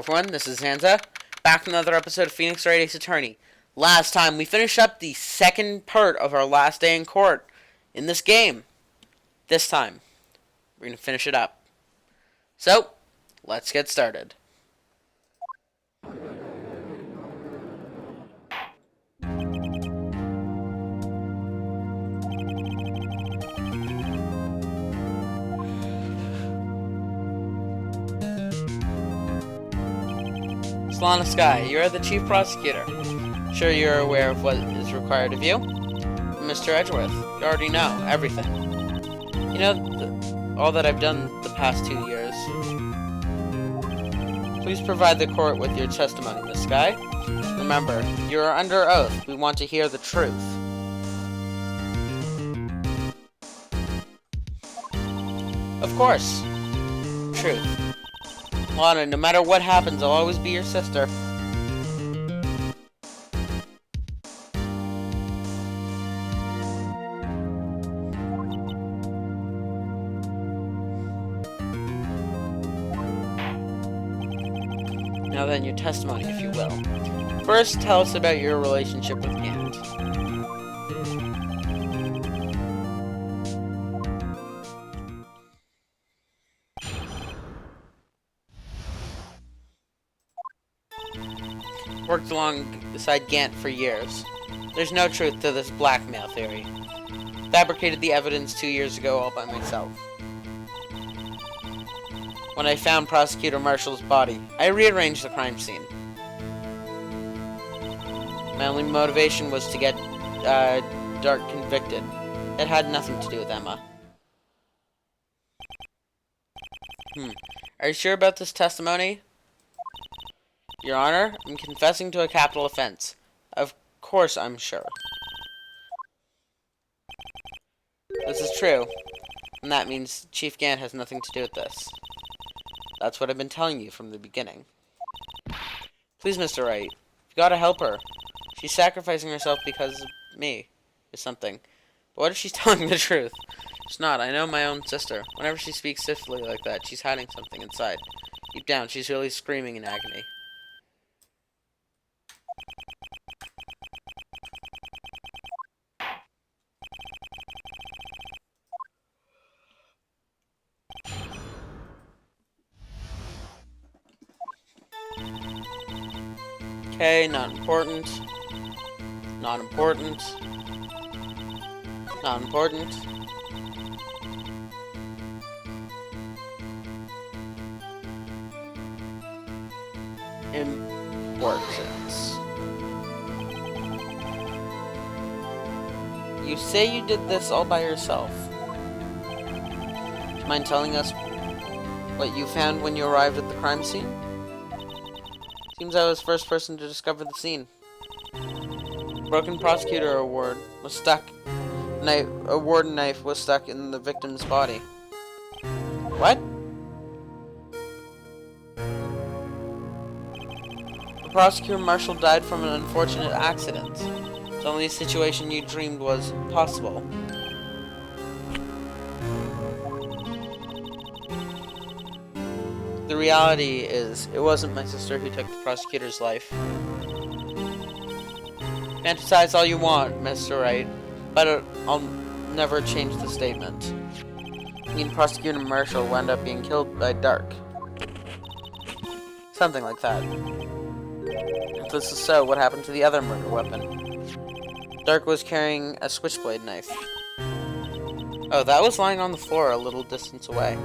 everyone, this is Zanza, back with another episode of Phoenix Wright Ace Attorney. Last time, we finished up the second part of our last day in court in this game. This time, we're going to finish it up. So, let's get started. Solana Sky, you are the chief prosecutor. Sure you're aware of what is required of you? Mr. Edgeworth, you already know everything. You know all that I've done the past 2 years. Please provide the court with your testimony, Miss Sky. Remember, you are under oath. We want to hear the truth. Of course. Truth. Lana, no matter what happens, I'll always be your sister. Now then, your testimony, if you will. First, tell us about your relationship with Gant. Worked alongside Gant for years. There's no truth to this blackmail theory. Fabricated the evidence 2 years ago all by myself. When I found Prosecutor Marshall's body, I rearranged the crime scene. My only motivation was to get Dark convicted. It had nothing to do with Emma. Are you sure about this testimony? Your Honor, I'm confessing to a capital offense. Of course I'm sure. This is true, and that means Chief Gant has nothing to do with this. That's what I've been telling you from the beginning. Please, Mr. Wright, you gotta help her. She's sacrificing herself because of me, or something. But what if she's telling the truth? She's not. I know my own sister. Whenever she speaks stiffly like that, she's hiding something inside. Deep down, she's really screaming in agony. Okay, not important. Not important. Not important. Importance. You say you did this all by yourself. Do you mind telling us what you found when you arrived at the crime scene? Seems I was the first person to discover the scene. Broken prosecutor award was stuck. A warden knife was stuck in the victim's body. What? The prosecutor Marshall died from an unfortunate accident. It's only a situation you dreamed was possible. The reality is, it wasn't my sister who took the prosecutor's life. Fantasize all you want, Mr. Wright, but I'll never change the statement. I mean, Prosecutor Marshall wound up being killed by Dark. Something like that. If this is so, what happened to the other murder weapon? Dark was carrying a switchblade knife. Oh, that was lying on the floor a little distance away.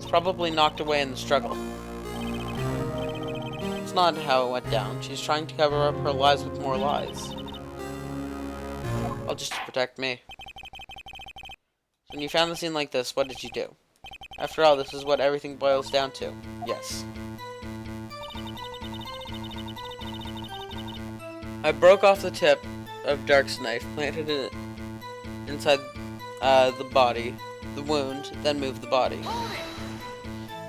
Probably knocked away in the struggle. It's not how it went down. She's trying to cover up her lies with more lies. All just to protect me. When you found the scene like this, what did you do? After all, this is what everything boils down to. Yes. I broke off the tip of Dark's knife, planted it inside the body, the wound, then moved the body.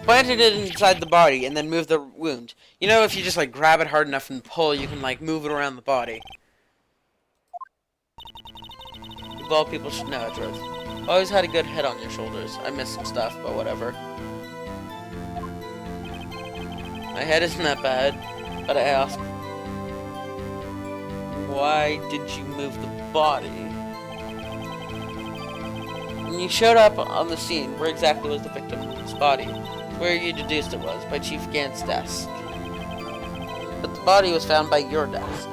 Planted it inside the body, and then moved the wound. You know, if you just, like, grab it hard enough and pull, you can, like, move it around the body. Of all people should know, Edgeworth. Always had a good head on your shoulders. I missed some stuff, but whatever. My head isn't that bad, but I ask, why did you move the body? When you showed up on the scene, where exactly was the victim's body? Where you deduced it was, by Chief Gant's desk. But the body was found by your desk.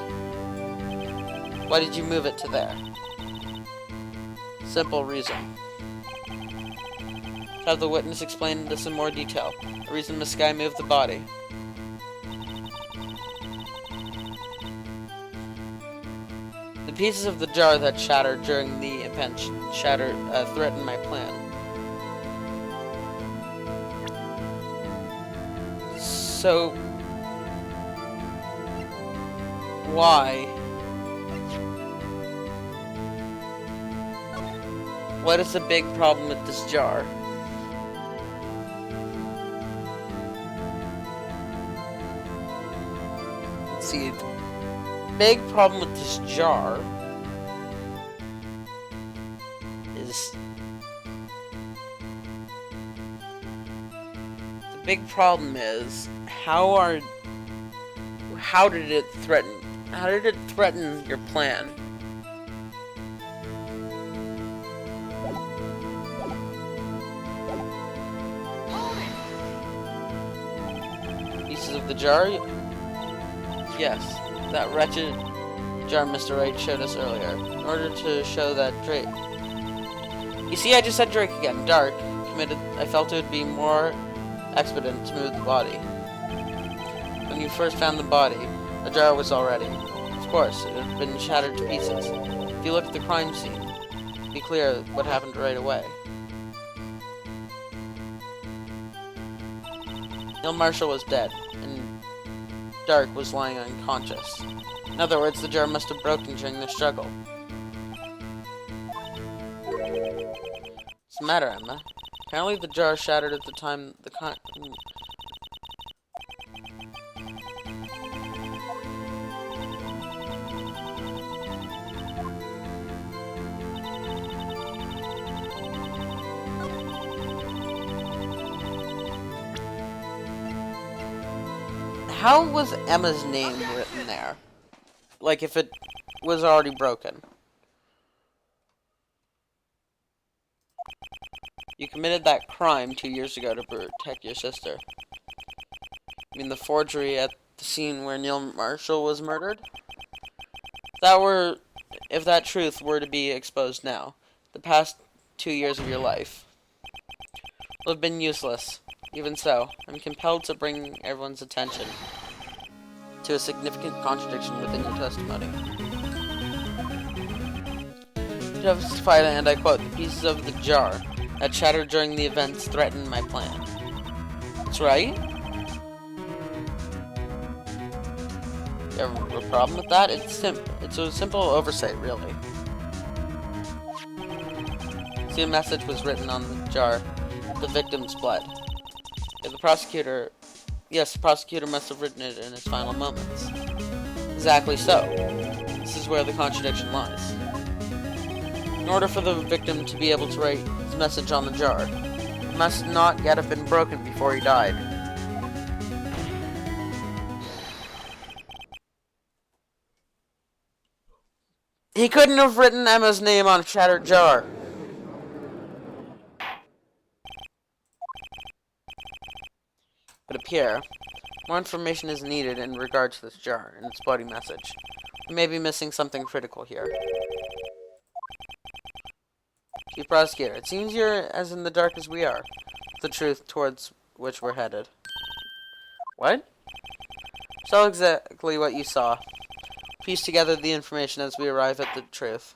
Why did you move it to there? Simple reason. Have the witness explain this in more detail. The reason Miss Sky moved the body. The pieces of the jar that shattered during the event threatened my plan. So, why? What is the big problem with this jar? Let's see. The big problem with this jar is how did it threaten your plan? Pieces of the jar? Yes, that wretched jar Mr. Wright showed us earlier, in order to show that Drake... You see, I just said Drake again. Dark committed... I felt it would be more expedient to move the body. When you first found the body, the jar was already. Of course, it had been shattered to pieces. If you look at the crime scene, it'll be clear what happened right away. Neil Marshall was dead, and Dark was lying unconscious. In other words, the jar must have broken during the struggle. What's the matter, Emma? Apparently the jar shattered at the time the How was Emma's name written there? Like, if it was already broken. You committed that crime 2 years ago to protect your sister. I mean, the forgery at the scene where Neil Marshall was murdered? If that truth were to be exposed now, the past 2 years of your life would have been useless. Even so, I'm compelled to bring everyone's attention to a significant contradiction within your testimony. You testified, and I quote, "The pieces of the jar that shattered during the events threatened my plan." That's right. You have a problem with that? It's a simple oversight, really. See, a message was written on the jar, the victim's blood. Yes, the prosecutor must have written it in his final moments. Exactly so. This is where the contradiction lies. In order for the victim to be able to write his message on the jar, it must not yet have been broken before he died. He couldn't have written Emma's name on a shattered jar. But Pierre, more information is needed in regard to this jar and its body message. We may be missing something critical here. Chief Prosecutor, it seems you're as in the dark as we are. The truth towards which we're headed. What? Tell exactly what you saw. Piece together the information as we arrive at the truth.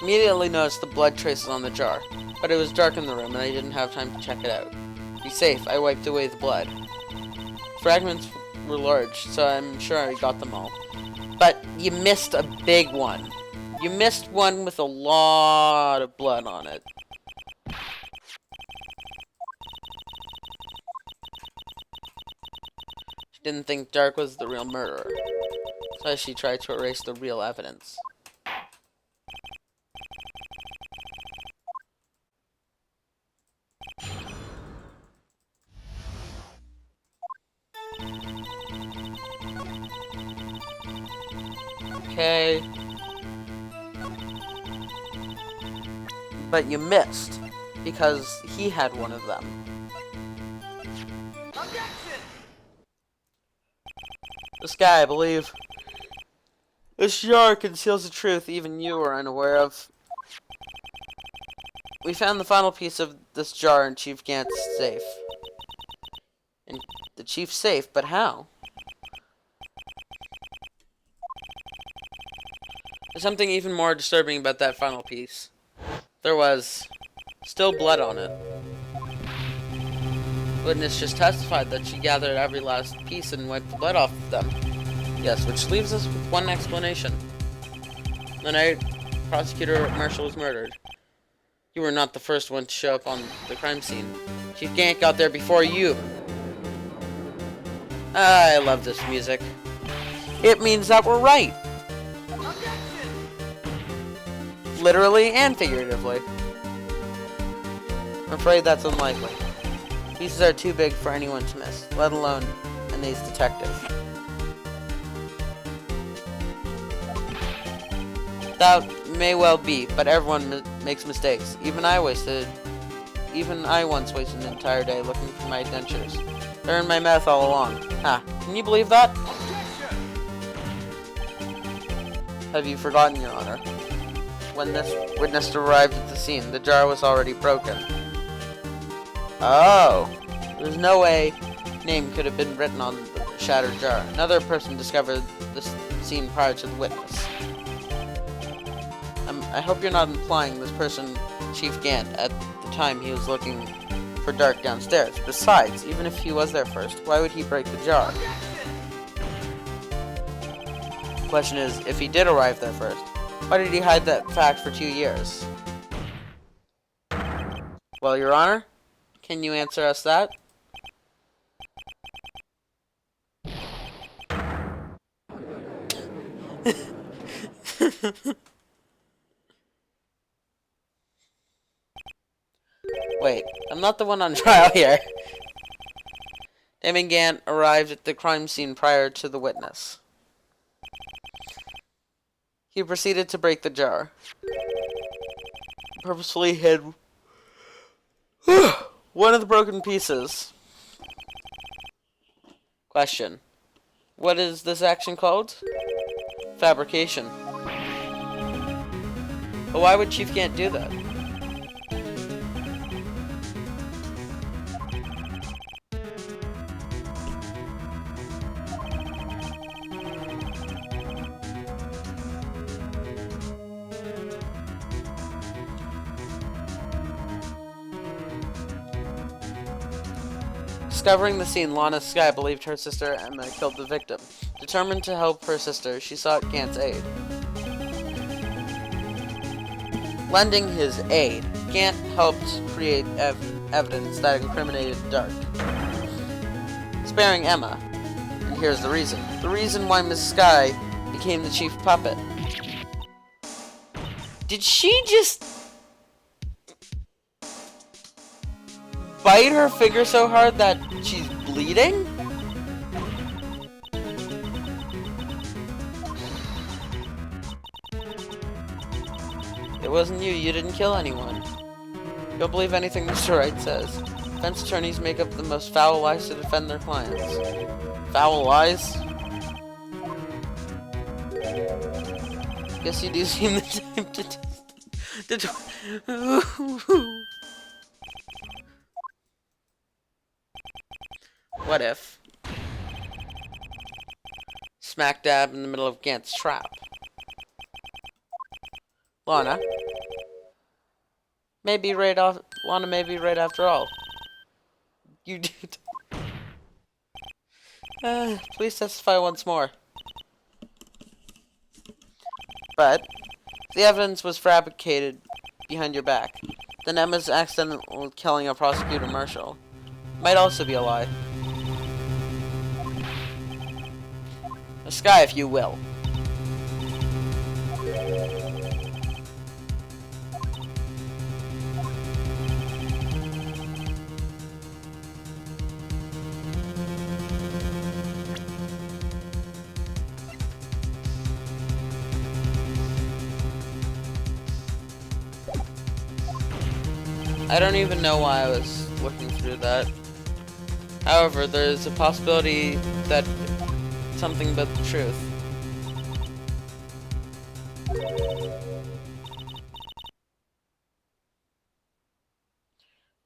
Immediately noticed the blood traces on the jar, but it was dark in the room and I didn't have time to check it out. To be safe, I wiped away the blood. Fragments were large, so I'm sure I got them all. But you missed a big one. You missed one with a lot of blood on it. She didn't think Dark was the real murderer, so she tried to erase the real evidence. But you missed, because he had one of them. This guy, I believe. This jar conceals a truth even you are unaware of. We found the final piece of this jar in Chief Gant's safe. In the chief's safe, but how? There's something even more disturbing about that final piece. There was still blood on it. Witness just testified that she gathered every last piece and wiped the blood off of them. Yes, which leaves us with one explanation. The night Prosecutor Marshall was murdered, you were not the first one to show up on the crime scene. Chief Gant got there before you. I love this music. It means that we're right. Literally and figuratively. I'm afraid that's unlikely. Pieces are too big for anyone to miss, let alone an ace detective. That may well be, but everyone makes mistakes. Even I once wasted an entire day looking for my dentures. They're in my mouth all along. Can you believe that? Have you forgotten, Your Honor? When this witness arrived at the scene, the jar was already broken. Oh, there's no way name could have been written on the shattered jar. Another person discovered this scene prior to the witness. I hope you're not implying this person, Chief Gant, at the time he was looking for Dark downstairs. Besides, even if he was there first, why would he break the jar? The question is, if he did arrive there first, why did he hide that fact for 2 years? Well, Your Honor, can you answer us that? Wait, I'm not the one on trial here. Damon Gant arrived at the crime scene prior to the witness. He proceeded to break the jar. Purposefully hid one of the broken pieces. Question. What is this action called? Fabrication. But why would Chief Gant do that? Discovering the scene, Lana Skye believed her sister Emma killed the victim. Determined to help her sister, she sought Gant's aid. Lending his aid, Gant helped create evidence that incriminated Dark, sparing Emma. And here's the reason. The reason why Miss Skye became the chief puppet. Did she just bite her finger so hard that she's bleeding? It wasn't you. You didn't kill anyone. Don't believe anything Mr. Wright says. Defense attorneys make up the most foul lies to defend their clients. Foul lies? Guess you do seem the type to What if? Smack dab in the middle of Gant's trap. Lana may be right after all. You did. Please testify once more. But the evidence was fabricated behind your back. Then Emma's accidental killing of Prosecutor Marshall might also be a lie. A Skye, if you will. I don't even know why I was looking through that. However, there's a possibility that something about the truth.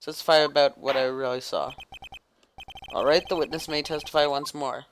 Testify about what I really saw. Alright, the witness may testify once more.